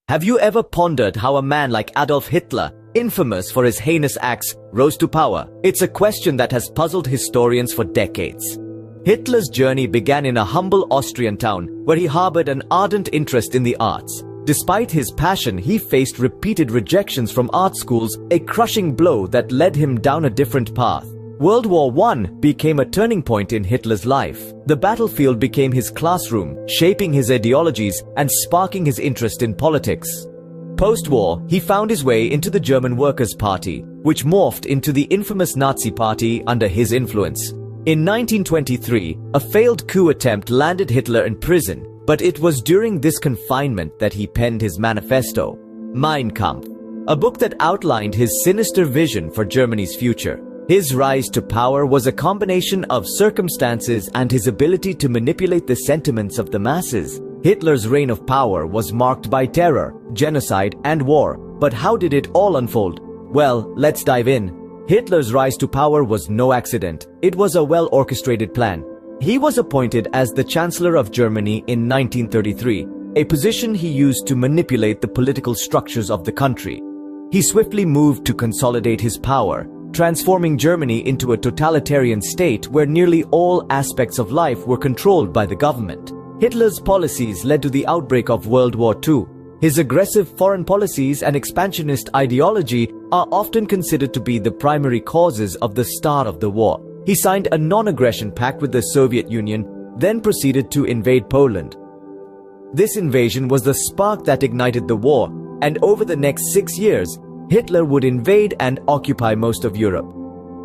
Have you ever pondered how a man like Adolf Hitler, infamous for his heinous acts, rose to power? It's a question that has puzzled historians for decades. Hitler's journey began in a humble Austrian town where he harbored an ardent interest in the arts. Despite his passion, he faced repeated rejections from art schools, a crushing blow that led him down a different path. World War I became a turning point in Hitler's life. The battlefield became his classroom, shaping his ideologies and sparking his interest in politics. Post-war, he found his way into the German Workers' Party, which morphed into the infamous Nazi Party under his influence. In 1923, a failed coup attempt landed Hitler in prison, but it was during this confinement that he penned his manifesto, Mein Kampf, a book that outlined his sinister vision for Germany's future. His rise to power was a combination of circumstances and his ability to manipulate the sentiments of the masses. Hitler's reign of power was marked by terror, genocide, and war. But how did it all unfold? Well, let's dive in. Hitler's rise to power was no accident. It was a well-orchestrated plan. He was appointed as the Chancellor of Germany in 1933, a position he used to manipulate the political structures of the country. He swiftly moved to consolidate his power, transforming Germany into a totalitarian state where nearly all aspects of life were controlled by the government. Hitler's policies led to the outbreak of World War II. His aggressive foreign policies and expansionist ideology are often considered to be the primary causes of the start of the war. He signed a non-aggression pact with the Soviet Union, then proceeded to invade Poland. This invasion was the spark that ignited the war, and over the next 6 years, Hitler would invade and occupy most of Europe.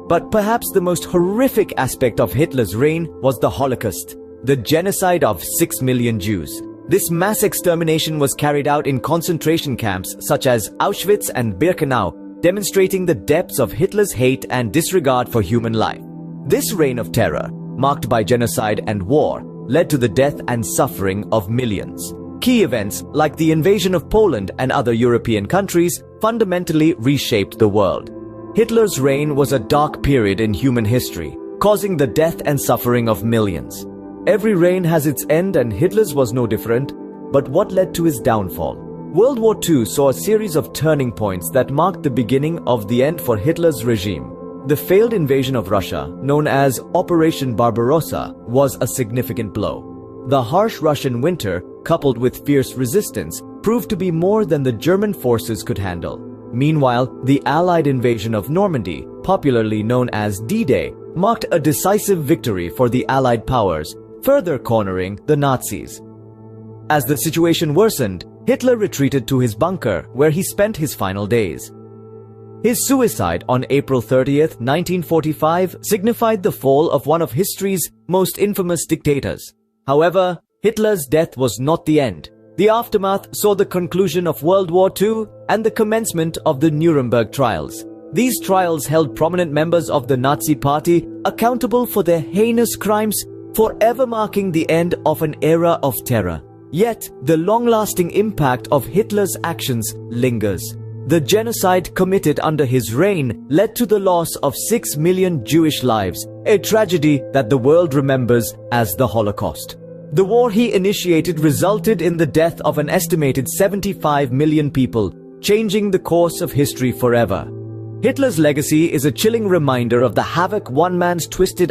But perhaps the most horrific aspect of Hitler's reign was the Holocaust, the genocide of 6 million Jews. This mass extermination was carried out in concentration camps such as Auschwitz and Birkenau, demonstrating the depths of Hitler's hate and disregard for human life. This reign of terror, marked by genocide and war, led to the death and suffering of millions. Key events like the invasion of Poland and other European countries fundamentally reshaped the world. Hitler's reign was a dark period in human history, causing the death and suffering of millions. Every reign has its end, and Hitler's was no different. But what led to his downfall? World War II saw a series of turning points that marked the beginning of the end for Hitler's regime. The failed invasion of Russia, known as Operation Barbarossa, was a significant blow. The harsh Russian winter, coupled with fierce resistance, proved to be more than the German forces could handle. Meanwhile, the Allied invasion of Normandy, popularly known as D-Day, marked a decisive victory for the Allied powers, further cornering the Nazis. As the situation worsened, Hitler retreated to his bunker, where he spent his final days. His suicide on April 30th, 1945, signified the fall of one of history's most infamous dictators. However, Hitler's death was not the end. The aftermath saw the conclusion of World War II and the commencement of the Nuremberg trials. These trials held prominent members of the Nazi Party accountable for their heinous crimes, forever marking the end of an era of terror. Yet, the long-lasting impact of Hitler's actions lingers. The genocide committed under his reign led to the loss of 6 million Jewish lives, a tragedy that the world remembers as the Holocaust. The war he initiated resulted in the death of an estimated 75 million people, changing the course of history forever. Hitler's legacy is a chilling reminder of the havoc one man's twisted